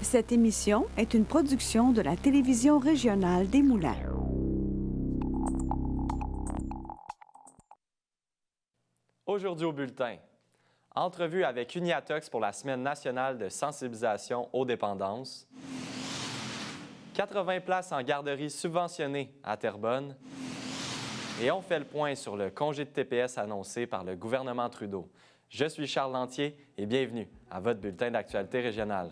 Cette émission est une production de la télévision régionale des Moulins. Aujourd'hui au bulletin, entrevue avec Uniatox pour la Semaine nationale de sensibilisation aux dépendances, 80 places en garderie subventionnées à Terrebonne, et on fait le point sur le congé de TPS annoncé par le gouvernement Trudeau. Je suis Charles Lantier et bienvenue à votre bulletin d'actualité régionale.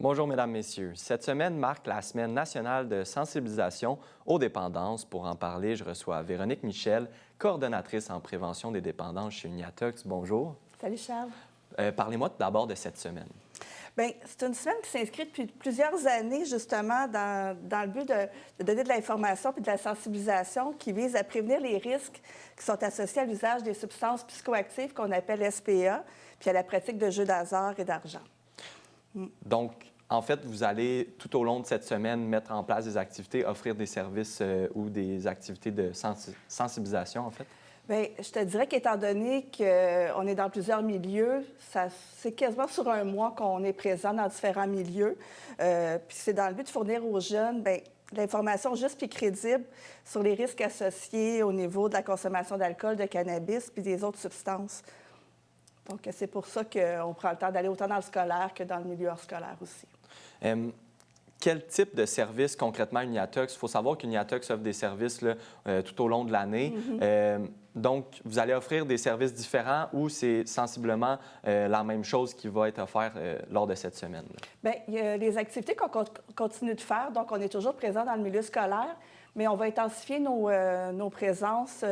Bonjour, Mesdames, Messieurs. Cette semaine marque la Semaine nationale de sensibilisation aux dépendances. Pour en parler, je reçois Véronique Michel, coordonnatrice en prévention des dépendances chez Uniatox. Bonjour. Salut, Charles. Parlez-moi d'abord de cette semaine. Bien, c'est une semaine qui s'inscrit depuis plusieurs années, justement, dans le but de donner de l'information et de la sensibilisation qui vise à prévenir les risques qui sont associés à l'usage des substances psychoactives qu'on appelle SPA, puis à la pratique de jeux d'hasard et d'argent. Donc, en fait, vous allez, tout au long de cette semaine, mettre en place des activités, offrir des services ou des activités de sensibilisation, en fait? Bien, je te dirais qu'étant donné qu'on est dans plusieurs milieux, c'est quasiment sur un mois qu'on est présent dans différents milieux. Puis c'est dans le but de fournir aux jeunes l'information juste et crédible sur les risques associés au niveau de la consommation d'alcool, de cannabis puis des autres substances. Donc, c'est pour ça qu'on prend le temps d'aller autant dans le scolaire que dans le milieu hors scolaire aussi. Quel type de service concrètement Uniatox? Il faut savoir qu'Uniatox offre des services là, tout au long de l'année. Donc, vous allez offrir des services différents ou c'est sensiblement la même chose qui va être offerte lors de cette semaine? Bien, il y a les activités qu'on continue de faire. Donc, on est toujours présent dans le milieu scolaire, mais on va intensifier nos présences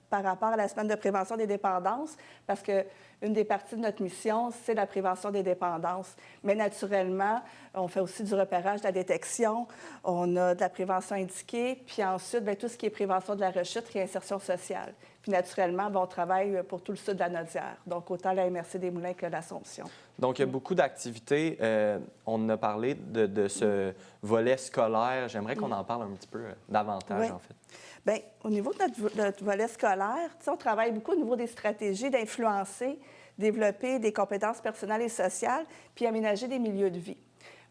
par rapport à la semaine de prévention des dépendances parce qu'une des parties de notre mission, c'est la prévention des dépendances. Mais naturellement, on fait aussi du repérage, de la détection, on a de la prévention indiquée, puis ensuite, bien, tout ce qui est prévention de la rechute, réinsertion sociale. Puis naturellement, bien, on travaille pour tout le sud de la Nodière, donc autant la MRC des Moulins que l'Assomption. Donc, il y a beaucoup d'activités. On a parlé de ce volet scolaire. J'aimerais qu'on en parle un petit peu davantage, en fait. Bien, au niveau de notre volet scolaire, on travaille beaucoup au niveau des stratégies d'influencer, développer des compétences personnelles et sociales, puis aménager des milieux de vie.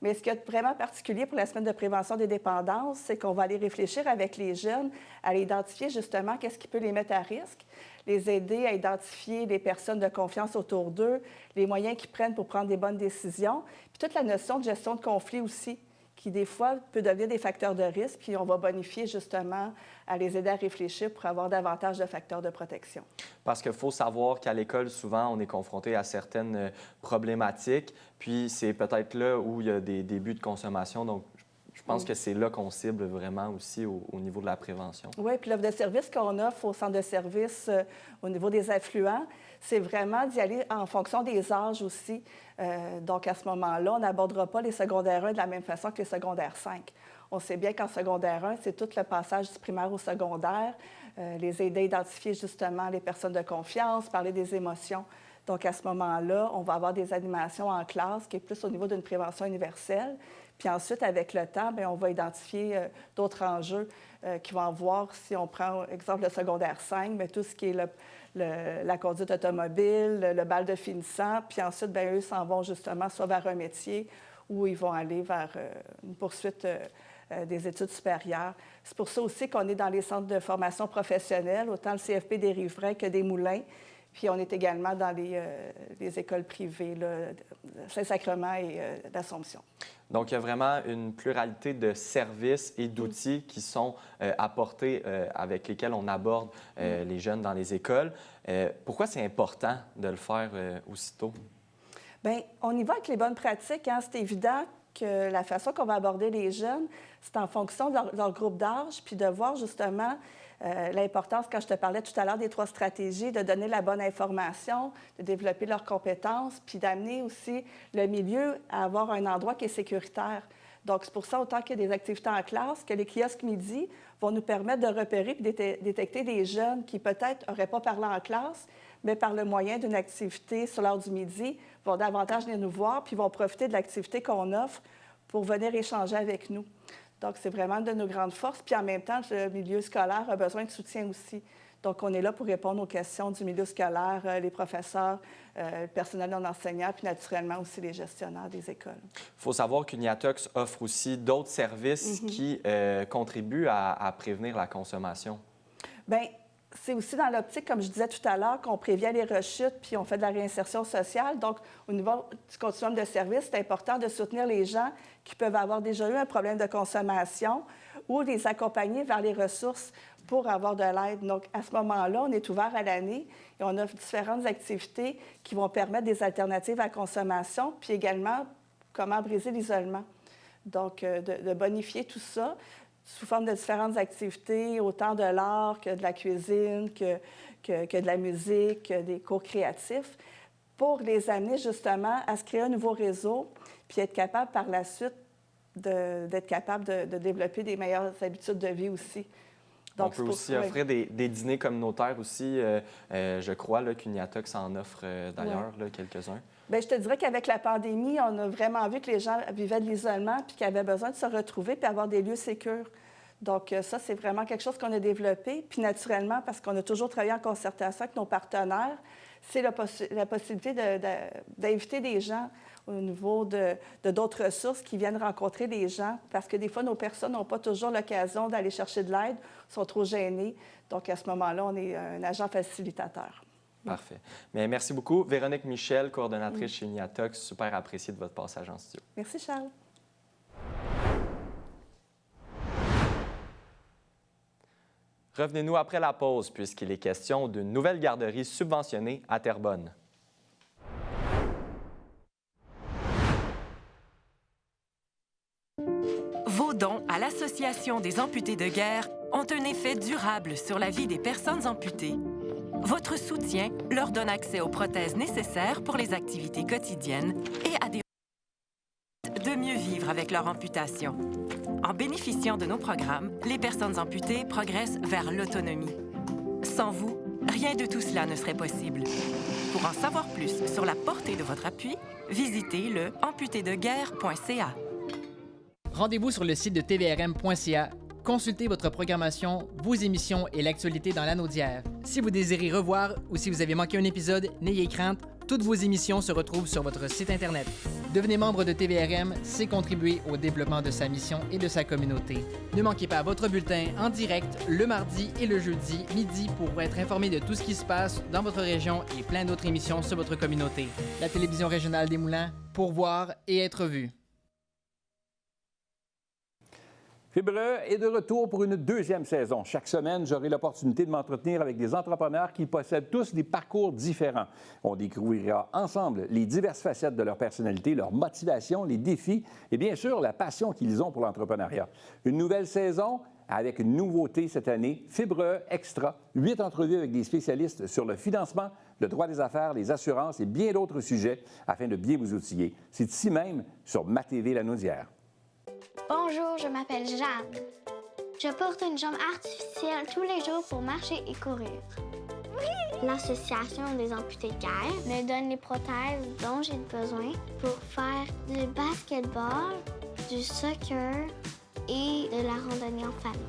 Mais ce qui est vraiment particulier pour la semaine de prévention des dépendances, c'est qu'on va aller réfléchir avec les jeunes à identifier justement qu'est-ce qui peut les mettre à risque, les aider à identifier les personnes de confiance autour d'eux, les moyens qu'ils prennent pour prendre des bonnes décisions, puis toute la notion de gestion de conflit aussi, qui, des fois, peut devenir des facteurs de risque, puis on va bonifier, justement, à les aider à réfléchir pour avoir davantage de facteurs de protection. Parce qu'il faut savoir qu'à l'école, souvent, on est confronté à certaines problématiques, puis c'est peut-être là où il y a des débuts de consommation. Donc, je pense que c'est là qu'on cible vraiment aussi au niveau de la prévention. Oui, puis l'offre de service qu'on offre au centre de service au niveau des affluents, c'est vraiment d'y aller en fonction des âges aussi. Donc, à ce moment-là, on n'abordera pas les secondaires 1 de la même façon que les secondaires 5. On sait bien qu'en secondaire 1, c'est tout le passage du primaire au secondaire, les aider à identifier justement les personnes de confiance, parler des émotions. Donc, à ce moment-là, on va avoir des animations en classe qui est plus au niveau d'une prévention universelle. Puis ensuite, avec le temps, bien, on va identifier d'autres enjeux qui vont voir, si on prend, exemple, le secondaire 5, bien, tout ce qui est la conduite automobile, le bal de finissant. Puis ensuite, bien, eux s'en vont justement soit vers un métier ou ils vont aller vers une poursuite des études supérieures. C'est pour ça aussi qu'on est dans les centres de formation professionnelle, autant le CFP des Riverains que des Moulins. Puis on est également dans les écoles privées, Saint-Sacrement et l'Assomption. Donc, il y a vraiment une pluralité de services et d'outils qui sont apportés avec lesquels on aborde les jeunes dans les écoles. Pourquoi c'est important de le faire aussitôt? Bien, on y va avec les bonnes pratiques. Hein? C'est évident que la façon qu'on va aborder les jeunes, c'est en fonction de leur groupe d'âge, puis de voir justement l'importance, quand je te parlais tout à l'heure des 3 stratégies, de donner la bonne information, de développer leurs compétences, puis d'amener aussi le milieu à avoir un endroit qui est sécuritaire. Donc, c'est pour ça, autant qu'il y a des activités en classe, que les kiosques midi vont nous permettre de repérer et détecter des jeunes qui peut-être n'auraient pas parlé en classe, mais par le moyen d'une activité sur l'heure du midi, vont davantage venir nous voir puis vont profiter de l'activité qu'on offre pour venir échanger avec nous. Donc, c'est vraiment de nos grandes forces. Puis en même temps, le milieu scolaire a besoin de soutien aussi. Donc, on est là pour répondre aux questions du milieu scolaire, les professeurs, le personnel non enseignant, puis naturellement aussi les gestionnaires des écoles. Il faut savoir qu'Uniatox offre aussi d'autres services qui contribuent à prévenir la consommation. Bien, c'est aussi dans l'optique, comme je disais tout à l'heure, qu'on prévient les rechutes puis on fait de la réinsertion sociale. Donc, au niveau du continuum de services, c'est important de soutenir les gens qui peuvent avoir déjà eu un problème de consommation ou les accompagner vers les ressources pour avoir de l'aide. Donc, à ce moment-là, on est ouvert à l'année et on offre différentes activités qui vont permettre des alternatives à la consommation, puis également comment briser l'isolement. Donc, de bonifier tout ça sous forme de différentes activités, autant de l'art que de la cuisine, que de la musique, que des cours créatifs, pour les amener justement à se créer un nouveau réseau, puis être capable par la suite d'être capable de développer des meilleures habitudes de vie aussi. Donc, on peut aussi offrir des dîners communautaires aussi. Je crois qu'Uniatox en offre d'ailleurs quelques-uns. Bien, je te dirais qu'avec la pandémie, on a vraiment vu que les gens vivaient de l'isolement puis qu'ils avaient besoin de se retrouver puis avoir des lieux sécures. Donc, ça, c'est vraiment quelque chose qu'on a développé. Puis, naturellement, parce qu'on a toujours travaillé en concertation avec nos partenaires, c'est la possibilité d'inviter des gens au niveau de d'autres ressources qui viennent rencontrer des gens, parce que des fois, nos personnes n'ont pas toujours l'occasion d'aller chercher de l'aide, sont trop gênées. Donc, à ce moment-là, on est un agent facilitateur. Parfait. Mais merci beaucoup. Véronique Michel, coordonnatrice chez Uniatox, super appréciée de votre passage en studio. Merci, Charles. Revenez-nous après la pause, puisqu'il est question d'une nouvelle garderie subventionnée à Terrebonne. Vos dons à l'Association des amputés de guerre ont un effet durable sur la vie des personnes amputées. Votre soutien leur donne accès aux prothèses nécessaires pour les activités quotidiennes et à des de mieux vivre avec leur amputation. En bénéficiant de nos programmes, les personnes amputées progressent vers l'autonomie. Sans vous, rien de tout cela ne serait possible. Pour en savoir plus sur la portée de votre appui, visitez le amputédeguerre.ca. Rendez-vous sur le site de tvrm.ca. Consultez votre programmation, vos émissions et l'actualité dans l'anneau d'hier. Si vous désirez revoir ou si vous avez manqué un épisode, n'ayez crainte, toutes vos émissions se retrouvent sur votre site Internet. Devenez membre de TVRM, c'est contribuer au développement de sa mission et de sa communauté. Ne manquez pas votre bulletin en direct le mardi et le jeudi midi pour être informé de tout ce qui se passe dans votre région et plein d'autres émissions sur votre communauté. La télévision régionale des Moulins, pour voir et être vue. Fibre est de retour pour une deuxième saison. Chaque semaine, j'aurai l'opportunité de m'entretenir avec des entrepreneurs qui possèdent tous des parcours différents. On découvrira ensemble les diverses facettes de leur personnalité, leur motivation, les défis et bien sûr la passion qu'ils ont pour l'entrepreneuriat. Une nouvelle saison avec une nouveauté cette année, Fibre Extra. 8 entrevues avec des spécialistes sur le financement, le droit des affaires, les assurances et bien d'autres sujets afin de bien vous outiller. C'est ici même sur Ma TV Lanaudière. Bonjour, je m'appelle Jeanne. Je porte une jambe artificielle tous les jours pour marcher et courir. Oui! L'Association des amputés de guerre me donne les prothèses dont j'ai besoin pour faire du basketball, du soccer et de la randonnée en famille.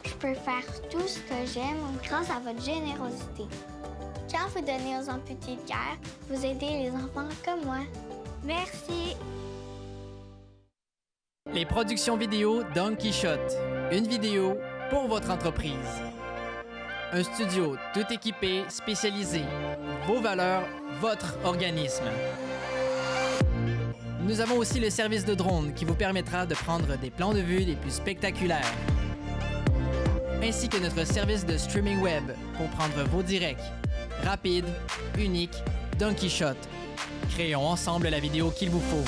Je peux faire tout ce que j'aime grâce à votre générosité. Quand vous donnez aux amputés de guerre, vous aidez les enfants comme moi. Merci! Les productions vidéo Don Quichotte. Une vidéo pour votre entreprise. Un studio tout équipé, spécialisé. Vos valeurs, votre organisme. Nous avons aussi le service de drone qui vous permettra de prendre des plans de vue les plus spectaculaires. Ainsi que notre service de streaming web pour prendre vos directs. Rapide, unique, Don Quichotte. Créons ensemble la vidéo qu'il vous faut.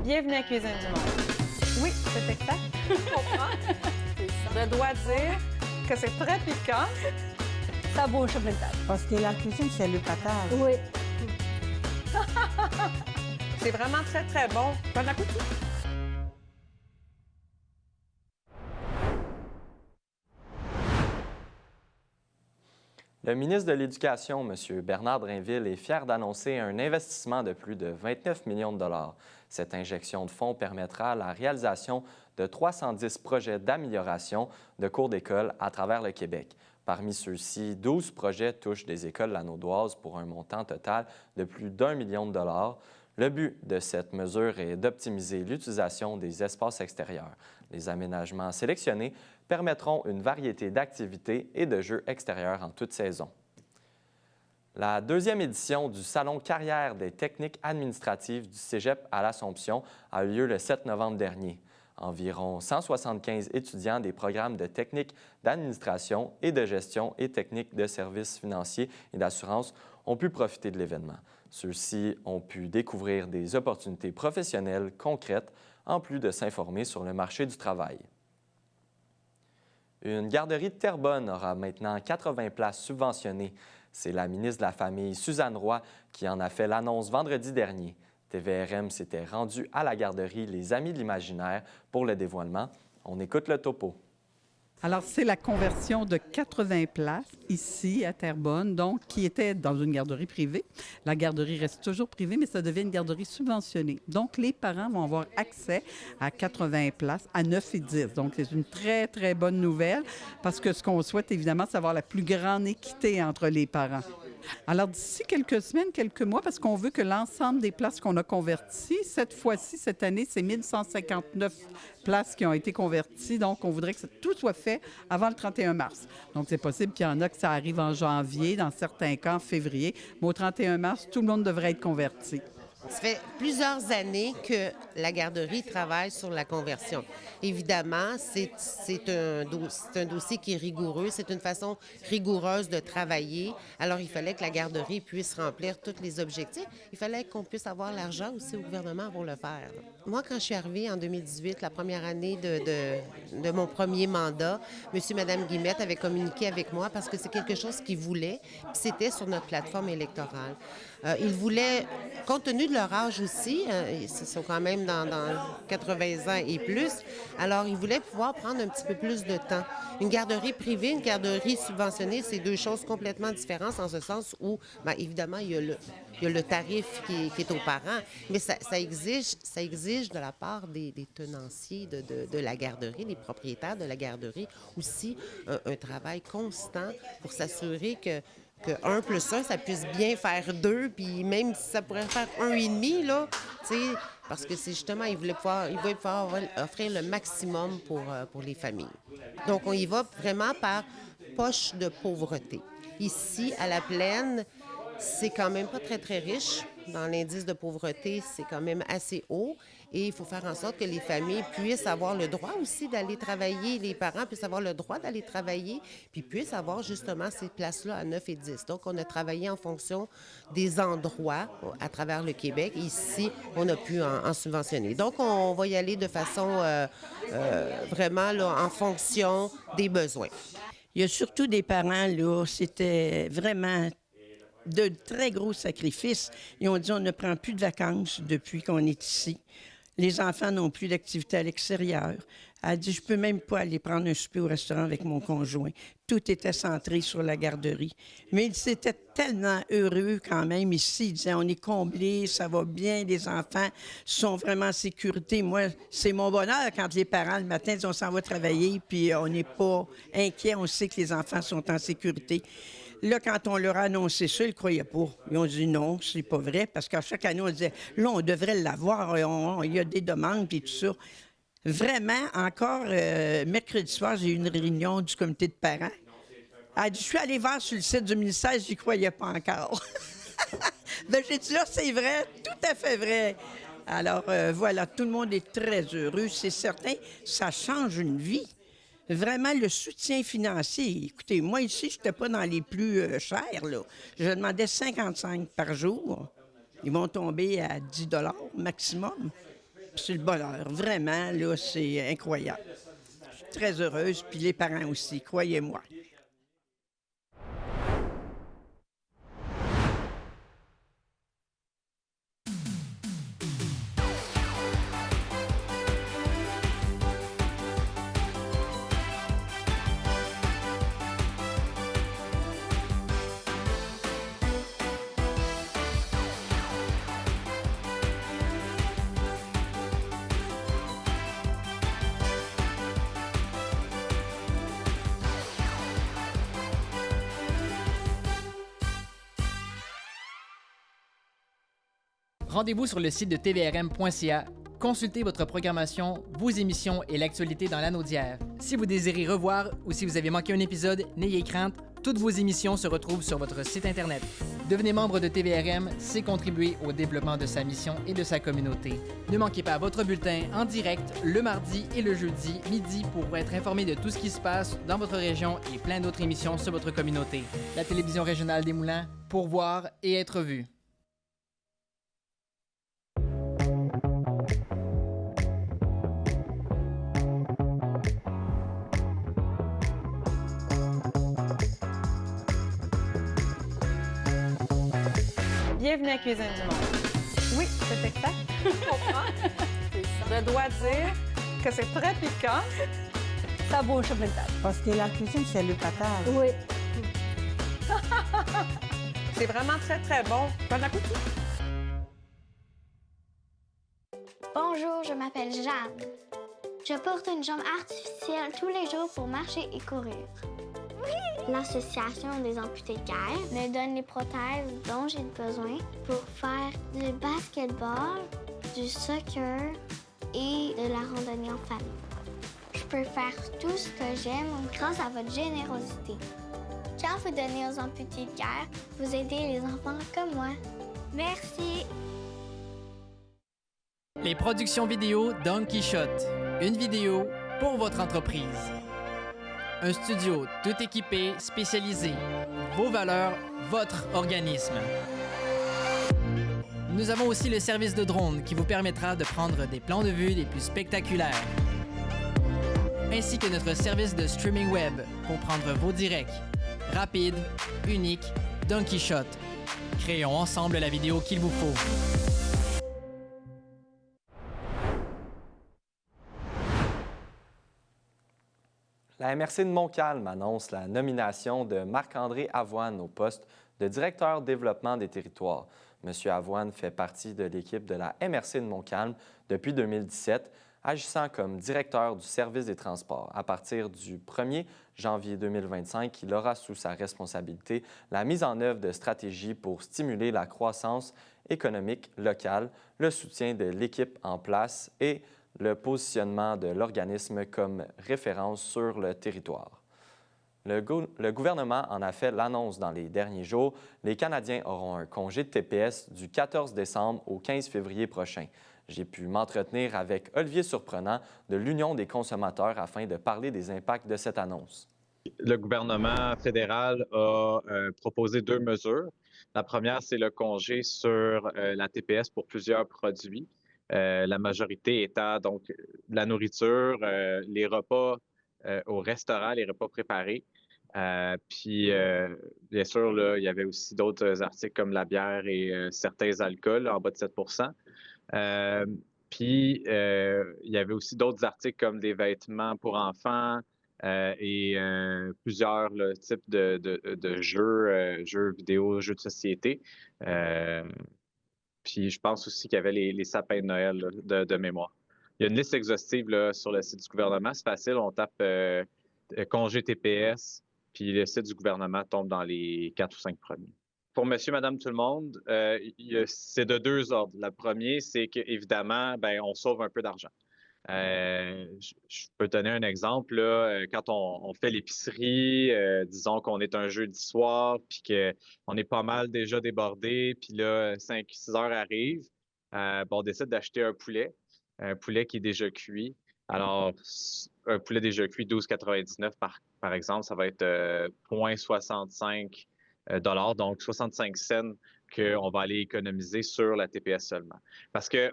Bienvenue à Cuisine du Monde. Oui, C'est exact. Je comprends. Je dois dire que c'est très piquant. Ça bouge peut-être. Parce que la cuisine, c'est le patage. Oui. C'est vraiment très, très bon. Bon appétit. Le ministre de l'Éducation, M. Bernard Drinville, est fier d'annoncer un investissement de plus de 29 millions de dollars. Cette injection de fonds permettra la réalisation de 310 projets d'amélioration de cours d'école à travers le Québec. Parmi ceux-ci, 12 projets touchent des écoles lanaudoises pour un montant total de plus d'1 million de dollars. Le but de cette mesure est d'optimiser l'utilisation des espaces extérieurs. Les aménagements sélectionnés permettront une variété d'activités et de jeux extérieurs en toute saison. La deuxième édition du Salon Carrière des techniques administratives du Cégep à l'Assomption a eu lieu le 7 novembre dernier. Environ 175 étudiants des programmes de techniques d'administration et de gestion et techniques de services financiers et d'assurance ont pu profiter de l'événement. Ceux-ci ont pu découvrir des opportunités professionnelles concrètes, en plus de s'informer sur le marché du travail. Une garderie de Terrebonne aura maintenant 80 places subventionnées. C'est la ministre de la Famille, Suzanne Roy, qui en a fait l'annonce vendredi dernier. TVRM s'était rendu à la garderie Les Amis de l'Imaginaire pour le dévoilement. On écoute le topo. Alors, c'est la conversion de 80 places ici à Terrebonne, donc qui était dans une garderie privée. La garderie reste toujours privée, mais ça devient une garderie subventionnée. Donc, les parents vont avoir accès à 80 places à 9 et 10. Donc, c'est une très, très bonne nouvelle parce que ce qu'on souhaite, évidemment, c'est avoir la plus grande équité entre les parents. Alors, d'ici quelques semaines, quelques mois, parce qu'on veut que l'ensemble des places qu'on a converties, cette fois-ci, cette année, c'est 1159 places qui ont été converties. Donc, on voudrait que tout soit fait avant le 31 mars. Donc, c'est possible qu'il y en a que ça arrive en janvier, dans certains cas en février. Mais au 31 mars, tout le monde devrait être converti. Ça fait plusieurs années que la garderie travaille sur la conversion. Évidemment, c'est un dossier qui est rigoureux, c'est une façon rigoureuse de travailler. Alors, il fallait que la garderie puisse remplir tous les objectifs. Il fallait qu'on puisse avoir l'argent aussi au gouvernement pour le faire. Moi, quand je suis arrivée en 2018, la première année de mon premier mandat, monsieur et madame Guillemette avaient communiqué avec moi parce que c'est quelque chose qu'ils voulaient, puis c'était sur notre plateforme électorale. Ils voulaient, compte tenu de leur âge aussi, ils sont quand même dans 80 ans et plus, alors ils voulaient pouvoir prendre un petit peu plus de temps. Une garderie privée, une garderie subventionnée, c'est deux choses complètement différentes en ce sens où, bien, évidemment, il y a le tarif qui est aux parents, mais ça exige de la part des tenanciers de la garderie, des propriétaires de la garderie, aussi un travail constant pour s'assurer que 1 + 1, ça puisse bien faire 2, puis même si ça pourrait faire 1,5, là, tu sais, parce que c'est justement, ils voulaient pouvoir offrir le maximum pour les familles. Donc, on y va vraiment par poche de pauvreté. Ici, à la Plaine, c'est quand même pas très, très riche. Dans l'indice de pauvreté, c'est quand même assez haut. Et il faut faire en sorte que les familles puissent avoir le droit aussi d'aller travailler, les parents puissent avoir le droit d'aller travailler, puis puissent avoir justement ces places-là à 9 et 10. Donc, on a travaillé en fonction des endroits à travers le Québec. Ici, on a pu en subventionner. Donc, on va y aller de façon vraiment là, en fonction des besoins. Il y a surtout des parents, là, c'était vraiment de très gros sacrifices. Ils ont dit on ne prend plus de vacances depuis qu'on est ici. Les enfants n'ont plus d'activité à l'extérieur. Elle a dit, je peux même pas aller prendre un souper au restaurant avec mon conjoint. Tout était centré sur la garderie. Mais ils étaient tellement heureux quand même ici. Ils disaient, on est comblés, ça va bien, les enfants sont vraiment en sécurité. Moi, c'est mon bonheur quand les parents, le matin, disent, on s'en va travailler, puis on n'est pas inquiet, on sait que les enfants sont en sécurité. Là, quand on leur a annoncé ça, ils ne croyaient pas. Ils ont dit non, c'est pas vrai, parce qu'à chaque année, on disait, là, on devrait l'avoir, il y a des demandes, puis tout ça. Vraiment, encore, mercredi soir, j'ai eu une réunion du comité de parents. Elle a dit, je suis allée voir sur le site du ministère, je n'y croyais pas encore. Bien, j'ai dit, là, c'est vrai, tout à fait vrai. Alors, voilà, tout le monde est très heureux, c'est certain, ça change une vie. Vraiment, le soutien financier. Écoutez, moi, ici, je n'étais pas dans les plus chers, là. Je demandais 55 par jour. Ils vont tomber à 10 $ maximum. c'est le bonheur. Vraiment, là, c'est incroyable. Je suis très heureuse, puis les parents aussi, croyez-moi. Rendez-vous sur le site de tvrm.ca. Consultez votre programmation, vos émissions et l'actualité dans l'anneau d'hier. Si vous désirez revoir ou si vous avez manqué un épisode, n'ayez crainte, toutes vos émissions se retrouvent sur votre site Internet. Devenez membre de TVRM, c'est contribuer au développement de sa mission et de sa communauté. Ne manquez pas votre bulletin en direct le mardi et le jeudi midi pour être informé de tout ce qui se passe dans votre région et plein d'autres émissions sur votre communauté. La télévision régionale des Moulins, pour voir et être vue. Bienvenue à Cuisine du Monde. Oui, c'est exact. Je comprends. Je dois dire que c'est très piquant. Ça vaut le chemin de table. Parce que la cuisine, c'est le patate. Oui. C'est vraiment très, très bon. Bon appétit. Bonjour, je m'appelle Jeanne. Je porte une jambe artificielle tous les jours pour marcher et courir. L'Association des amputés de guerre me donne les prothèses dont j'ai besoin pour faire du basketball, du soccer et de la randonnée en famille. Je peux faire tout ce que j'aime grâce à votre générosité. Quand vous donnez aux amputés de guerre, vous aidez les enfants comme moi. Merci. Les productions vidéo Don Quichotte. Une vidéo pour votre entreprise. Un studio tout équipé, spécialisé. Vos valeurs, votre organisme. Nous avons aussi le service de drone qui vous permettra de prendre des plans de vue les plus spectaculaires. Ainsi que notre service de streaming web pour prendre vos directs. Rapide, unique, Don Quichotte. Créons ensemble la vidéo qu'il vous faut. La MRC de Montcalm annonce la nomination de Marc-André Avoine au poste de directeur développement des territoires. M. Avoine fait partie de l'équipe de la MRC de Montcalm depuis 2017, agissant comme directeur du service des transports. À partir du 1er janvier 2025, il aura sous sa responsabilité la mise en œuvre de stratégies pour stimuler la croissance économique locale, le soutien de l'équipe en place et le positionnement de l'organisme comme référence sur le territoire. Le gouvernement en a fait l'annonce dans les derniers jours. Les Canadiens auront un congé de TPS du 14 décembre au 15 février prochain. J'ai pu m'entretenir avec Olivier Surprenant de l'Union des consommateurs afin de parler des impacts de cette annonce. Le gouvernement fédéral a proposé 2 mesures. La première, c'est le congé sur la TPS pour plusieurs produits. La majorité étant donc la nourriture, les repas au restaurant, les repas préparés. Puis, bien sûr, là, il y avait aussi d'autres articles comme la bière et certains alcools en bas de 7 Puis, il y avait aussi d'autres articles comme des vêtements pour enfants et plusieurs types de jeux vidéo, jeux de société. Puis je pense aussi qu'il y avait les sapins de Noël là, de mémoire. Il y a une liste exhaustive là, sur le site du gouvernement. C'est facile, on tape congé TPS, puis le site du gouvernement tombe dans les 4 ou 5 premiers. Pour monsieur, madame, tout le monde, c'est de 2 ordres. Le premier, c'est qu'évidemment, on sauve un peu d'argent. Je peux donner un exemple. Là, quand on fait l'épicerie, disons qu'on est un jeudi soir, puis qu'on est pas mal déjà débordé, puis là, 5-6 heures arrivent, on décide d'acheter un poulet qui est déjà cuit. Alors, un poulet déjà cuit, 12,99 par exemple, ça va être 0,65 $, donc 65 cents qu'on va aller économiser sur la TPS seulement. Parce que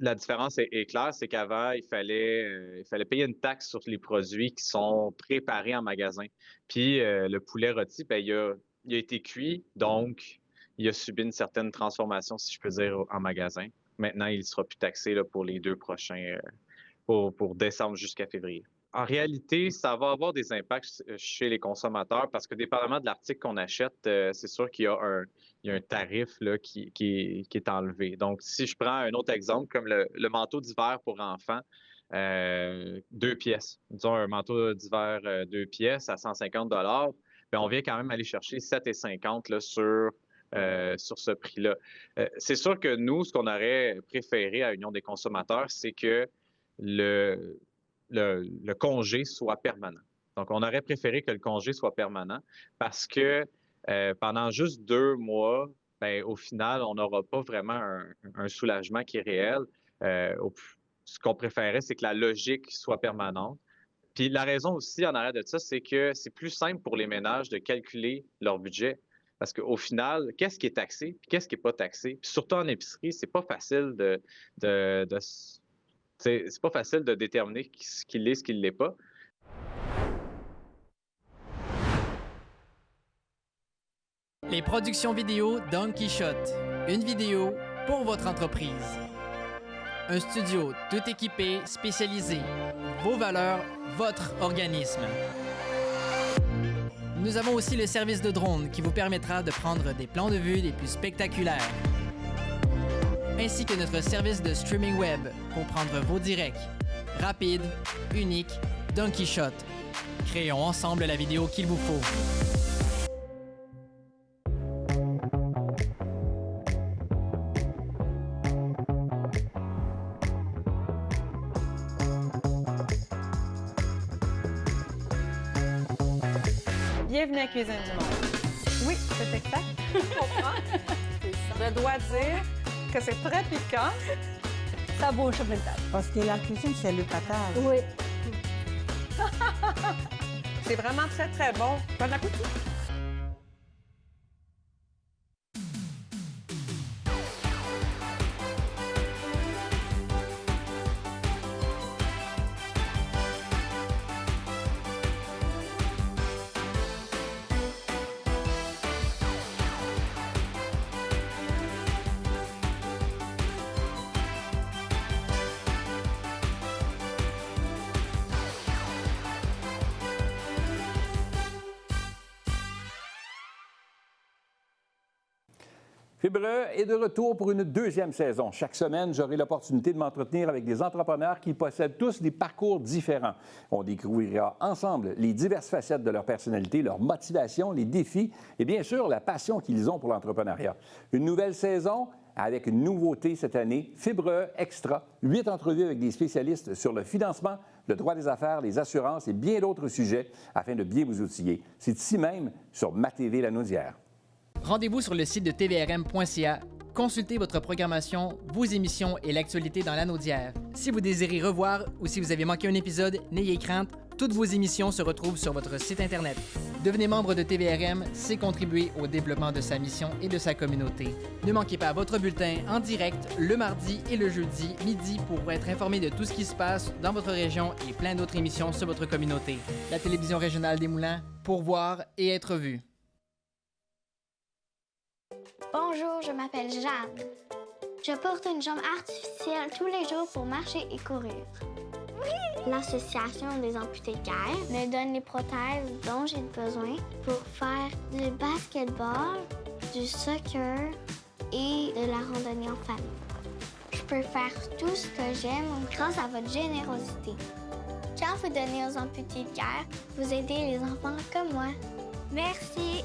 La différence est claire, c'est qu'avant, il fallait payer une taxe sur les produits qui sont préparés en magasin. Puis le poulet rôti, ben, il a été cuit, donc il a subi une certaine transformation, si je peux dire, en magasin. Maintenant, il ne sera plus taxé là, pour les 2 prochains, pour décembre jusqu'à février. En réalité, ça va avoir des impacts chez les consommateurs parce que dépendamment de l'article qu'on achète, c'est sûr qu'il y a un tarif là, qui est enlevé. Donc, si je prends un autre exemple, comme le manteau d'hiver pour enfants, 2 pièces. Disons un manteau d'hiver 2 pièces à 150 $, bien, on vient quand même aller chercher 7,50 là, sur ce prix-là. C'est sûr que nous, ce qu'on aurait préféré à Union des consommateurs, c'est que le congé soit permanent. Donc, on aurait préféré que le congé soit permanent parce que pendant juste 2 mois, ben, au final, on n'aura pas vraiment un soulagement qui est réel. Ce qu'on préférait, c'est que la logique soit permanente. Puis la raison aussi en arrière de ça, c'est que c'est plus simple pour les ménages de calculer leur budget. Parce qu'au final, qu'est-ce qui est taxé puis qu'est-ce qui n'est pas taxé? Puis surtout en épicerie, c'est pas facile c'est pas facile de déterminer ce qui l'est, ce qui ne l'est pas. Les productions vidéo Don Quichotte. Une vidéo pour votre entreprise. Un studio tout équipé, spécialisé. Vos valeurs, votre organisme. Nous avons aussi le service de drone qui vous permettra de prendre des plans de vue les plus spectaculaires. Ainsi que notre service de streaming web pour prendre vos directs. Rapide, unique, Don Quichotte. Créons ensemble la vidéo qu'il vous faut. Bienvenue à Cuisine du Monde. Oui, c'est exact. Je comprends. Je dois dire que c'est très piquant. Ça vaut le chemin de table. Parce que la cuisine, c'est le patage. Oui. C'est vraiment très, très bon. Bon appétit. Fibreux est de retour pour une 2e saison. Chaque semaine, j'aurai l'opportunité de m'entretenir avec des entrepreneurs qui possèdent tous des parcours différents. On découvrira ensemble les diverses facettes de leur personnalité, leur motivation, les défis et bien sûr la passion qu'ils ont pour l'entrepreneuriat. Une nouvelle saison avec une nouveauté cette année, Fibreux Extra, 8 entrevues avec des spécialistes sur le financement, le droit des affaires, les assurances et bien d'autres sujets afin de bien vous outiller. C'est ici même sur MaTV Lanaudière. Rendez-vous sur le site de tvrm.ca. Consultez votre programmation, vos émissions et l'actualité dans Lanaudière. Si vous désirez revoir ou si vous avez manqué un épisode, n'ayez crainte, toutes vos émissions se retrouvent sur votre site Internet. Devenez membre de TVRM, c'est contribuer au développement de sa mission et de sa communauté. Ne manquez pas votre bulletin en direct le mardi et le jeudi midi pour être informé de tout ce qui se passe dans votre région et plein d'autres émissions sur votre communauté. La télévision régionale des Moulins, pour voir et être vu. Bonjour, je m'appelle Jeanne. Je porte une jambe artificielle tous les jours pour marcher et courir. L'Association des amputés de guerre me donne les prothèses dont j'ai besoin pour faire du basketball, du soccer et de la randonnée en famille. Je peux faire tout ce que j'aime grâce à votre générosité. Quand vous donnez aux amputés de guerre, vous aidez les enfants comme moi. Merci.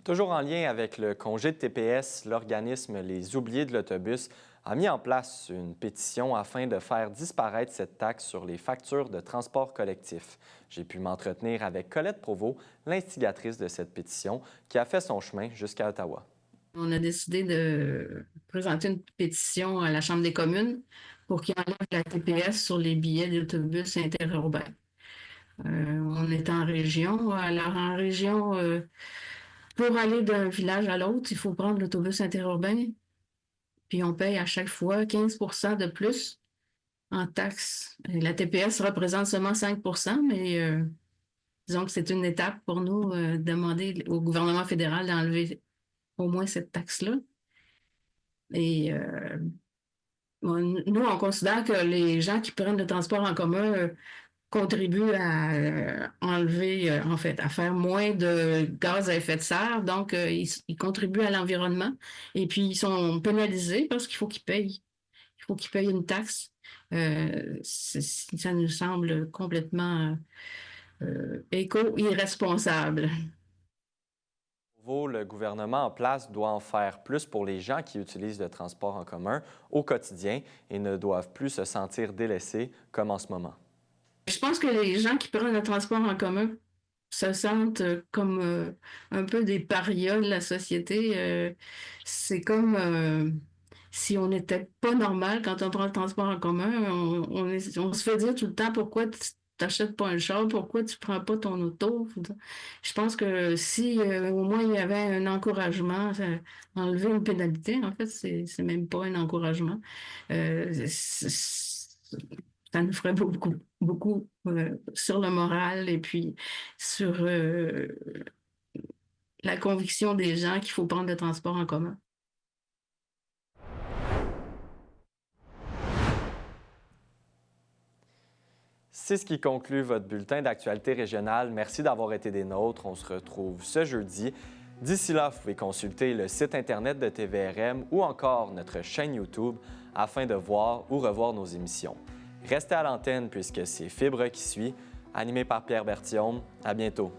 Toujours en lien avec le congé de TPS, l'organisme Les Oubliés de l'autobus a mis en place une pétition afin de faire disparaître cette taxe sur les factures de transport collectif. J'ai pu m'entretenir avec Colette Provost, l'instigatrice de cette pétition, qui a fait son chemin jusqu'à Ottawa. On a décidé de présenter une pétition à la Chambre des communes pour qu'il enlève la TPS sur les billets d'autobus interurbains. On est en région. Alors, en région, pour aller d'un village à l'autre, il faut prendre l'autobus interurbain. Puis on paye à chaque fois 15 % de plus en taxes. Et la TPS représente seulement 5 % mais disons que c'est une étape pour nous demander au gouvernement fédéral d'enlever au moins cette taxe-là. Et nous, on considère que les gens qui prennent le transport en commun contribuent à enlever, en fait, à faire moins de gaz à effet de serre. Donc, ils contribuent à l'environnement. Et puis, ils sont pénalisés parce qu'il faut qu'ils payent. Il faut qu'ils payent une taxe. Ça nous semble complètement éco-irresponsable. Le gouvernement en place doit en faire plus pour les gens qui utilisent le transport en commun au quotidien et ne doivent plus se sentir délaissés comme en ce moment. Je pense que les gens qui prennent le transport en commun se sentent comme un peu des parias de la société. C'est comme si on n'était pas normal quand on prend le transport en commun. On se fait dire tout le temps pourquoi tu n'achètes pas un char, pourquoi tu ne prends pas ton auto. Je pense que si au moins il y avait un encouragement, enlever une pénalité, en fait, c'est même pas un encouragement. Ça nous ferait beaucoup sur le moral et puis sur la conviction des gens qu'il faut prendre le transport en commun. C'est ce qui conclut votre bulletin d'actualité régionale. Merci d'avoir été des nôtres. On se retrouve ce jeudi. D'ici là, vous pouvez consulter le site Internet de TVRM ou encore notre chaîne YouTube afin de voir ou revoir nos émissions. Restez à l'antenne puisque c'est Fibre qui suit, animé par Pierre Berthiaume. À bientôt.